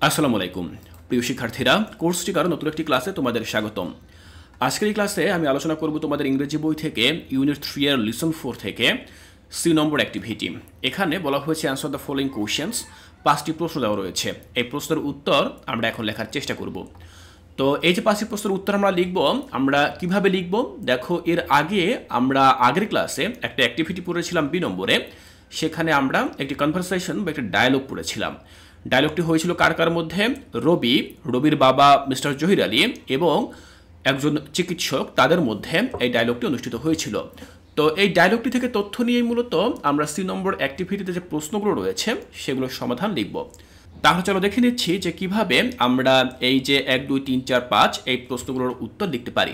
আসসালামু আলাইকুম প্রিয় শিক্ষার্থীরা, কোর্স টিকার নতুন একটি ক্লাসে তোমাদের স্বাগতম। আজকের এই ক্লাসে আমি আলোচনা করব তোমাদের ইংরেজি বই থেকে ইউনিট 3 এর লিসন 4 থেকে সি নম্বর অ্যাক্টিভিটি। এখানে বলা হয়েছে অ্যান্সার দ্য ফলোইং কোশ্চেন্স। 5টি প্রশ্ন দেওয়া রয়েছে। এই প্রশ্নের উত্তর আমরা এখন লেখার চেষ্টা করব। তো এই যে 5টি প্রশ্নের উত্তর আমরা লিখব, আমরা কিভাবে লিখব দেখো। এর আগে আমরা আগের ক্লাসে একটা অ্যাক্টিভিটি পড়েছিলাম বি নম্বরে। সেখানে আমরা একটি কনভারসেশন বা একটি ডায়ালগ পড়েছিলাম। ডায়লগটি হয়েছিল কার কার মধ্যে? রবির বাবা মিস্টার জহির আলী এবং একজন চিকিৎসক, তাদের মধ্যে এই ডায়লগটি অনুষ্ঠিত হয়েছিল। তো এই ডায়লগটি থেকে তথ্য নিয়েই মূলত আমরা সি নম্বর অ্যাক্টিভিটিতে যে প্রশ্নগুলো রয়েছে সেগুলোর সমাধান লিখব। তাহলে চলো দেখে নিচ্ছি যে কিভাবে আমরা এই যে 1, 2, 3, 4, 5 এই প্রশ্নগুলোর উত্তর লিখতে পারি।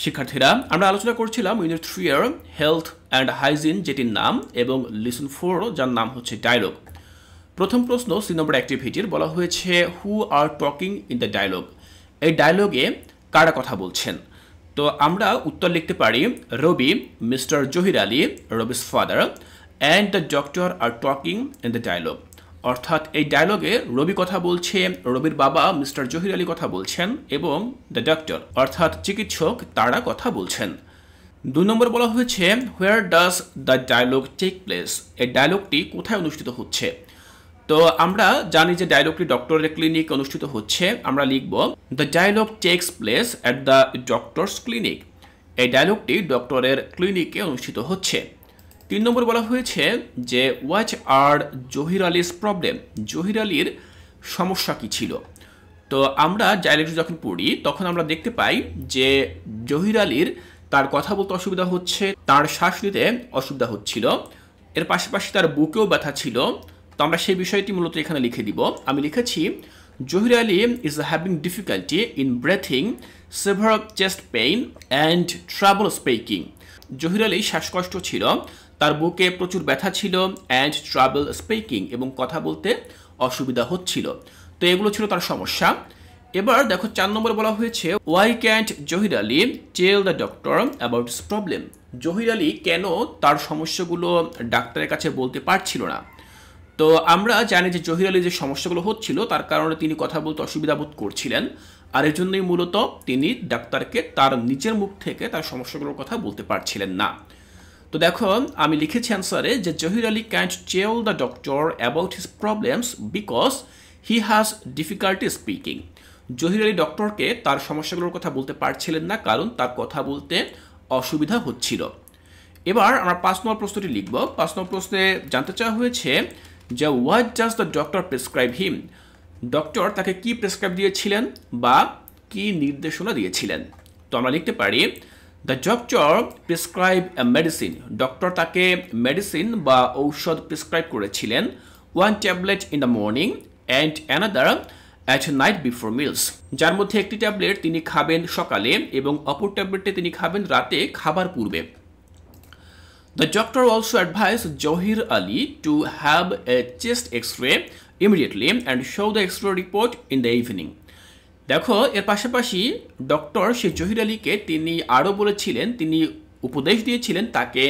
শিক্ষার্থীরা, আমরা আলোচনা করছিলাম ইউনিট 3 এর হেলথ অ্যান্ড হাইজিন, যেটির নাম, এবং লিসন 4 যার নাম হচ্ছে ডায়লগ। প্রথম প্রশ্ন সি নম্বর অ্যাক্টিভিটির বলা হয়েছে who are talking in the dialogue. এই ডায়লগে কারা কথা বলছেন? তো আমরা উত্তর লিখতে পারি Robi, mister Zahir Ali, Robi's father, and the doctor are talking in the dialogue. অর্থাৎ এই ডায়লগে রবি কথা বলছে, রবির বাবা মিস্টার জহির আলী কথা বলছেন, এবং দ্য ডক্টর অর্থাৎ চিকিৎসক তারা কথা বলছেন। 2 নম্বর বলা হয়েছে where does the dialogue take place. এই ডায়লগটি কোথায় অনুষ্ঠিত হচ্ছে? তো আমরা জানি যে ডায়লগটি ডক্টরের ক্লিনিক অনুষ্ঠিত হচ্ছে। আমরা লিখব the dialogue takes place at the doctor's clinic. এই ডায়লগটি ডক্টরের ক্লিনিকে অনুষ্ঠিত হচ্ছে। 3 নম্বর বলা হয়েছে যে হোয়াট আর জহির আলীর প্রবলেম। জহির আলীর সমস্যা কি ছিল? তো আমরা ডায়লগটি যখন পড়ি তখন আমরা দেখতে পাই যে জহির আলীর তার কথা বলতে অসুবিধা হচ্ছে, তার শ্বাস নিতে অসুবিধা হচ্ছিল, এর পাশাপাশি তার বুকেও ব্যথা ছিল। তো আমরা সেই বিষয়টি মূলত এখানে লিখে দিব। আমি লিখেছি Zahir Ali is having difficulty in breathing, severe chest pain and trouble speaking. Zahir Ali শ্বাসকষ্ট ছিল, তার বুকে প্রচুর ব্যথা ছিল, অ্যান্ড ট্রাবল স্পিকিং এবং কথা বলতে অসুবিধা হচ্ছিল। তো এগুলো ছিল তার সমস্যা। এবার দেখো 4 নম্বর বলা হয়েছে why can't Zahir Ali tell the doctor about his problem. Zahir Ali কেন তার সমস্যাগুলো ডাক্তারের কাছে বলতে পারছিল না? তো আমরা জানি যে জহির আলী যে সমস্যাগুলো হচ্ছিল তার কারণে তিনি কথা বলতে অসুবিধা বোধ করছিলেন, আর এর জন্যই মূলত তিনি ডাক্তারকে তার নিজের মুখ থেকে তার সমস্যাগুলোর কথা বলতে পারছিলেন না। তো দেখো আমি লিখেছি অ্যান্সারে যে Zahir Ali can't tell the doctor about his problems because he has difficulty speaking. Zahir Ali ডক্টরকে তার সমস্যাগুলোর কথা বলতে পারছিলেন না কারণ তার কথা বলতে অসুবিধা হচ্ছিল। এবার আমরা 5 নম্বর প্রশ্নটি লিখব। 5 নম্বর প্রশ্নে জানতে চাওয়া হয়েছে যে what does the doctor prescribe him. Doctor তাকে কি প্রেসক্রাইব দিয়েছিলেন বা কি নির্দেশনা দিয়েছিলেন? তো আমরা লিখতে পারি the doctor prescribe a medicine. Doctor তাকে মেডিসিন বা ঔষধ প্রেসক্রাইব করেছিলেন। 1 tablet in the morning and another at night before meals. যার মধ্যে একটি ট্যাবলেট তিনি খাবেন সকালে এবং অপর ট্যাবলেটটি তিনি খাবেন রাতে খাবার পূর্বে। The doctor also advised Johir Ali to have a chest X-ray immediately and show the X-ray report in the evening. দেখো এর পাশাপাশি ডক্টর সে জহির আলীকে তিনি আরও বলেছিলেন, তিনি উপদেশ দিয়েছিলেন তাকে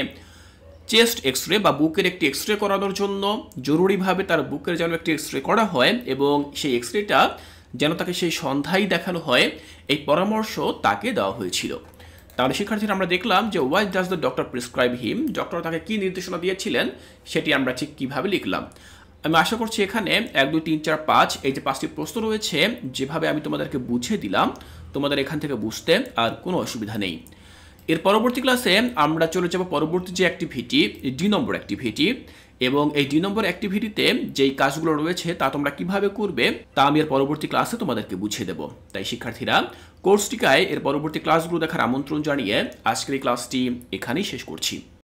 চেস্ট এক্সরে বা বুকের একটি এক্সরে করানোর জন্য। জরুরিভাবে তার বুকের যেন একটি এক্সরে করা হয় এবং সেই এক্সরেটা যেন তাকে সেই সন্ধ্যায় দেখানো হয়, এই পরামর্শ তাকে দেওয়া হয়েছিল। তাহলে শিক্ষার্থীরা আমরা দেখলাম যে why does the doctor prescribe him, doctor তাকে কী নির্দেশনা দিয়েছিলেন সেটি আমরা ঠিক কীভাবে লিখলাম। আমি আশা করছি এখানে 1, 2, 3, 4, 5 এই যে 5টি প্রশ্ন রয়েছে যেভাবে আমি তোমাদেরকে বুঝিয়ে দিলাম তোমাদের এখান থেকে বুঝতে আর কোনো অসুবিধা নেই। এর পরবর্তী ক্লাসে আমরা চলে যাব পরবর্তী যে অ্যাক্টিভিটি ডি নম্বর অ্যাক্টিভিটি, এবং এই ডি নম্বর অ্যাক্টিভিটিতে যেই কাজগুলো রয়েছে তা তোমরা কিভাবে করবে তা আমি এর পরবর্তী ক্লাসে তোমাদেরকে বুঝিয়ে দেব। তাই শিক্ষার্থীরা, কোর্স টিকায় এর পরবর্তী ক্লাসগুলো দেখার আমন্ত্রণ জানিয়ে আজকের এই ক্লাসটি এখানেই শেষ করছি।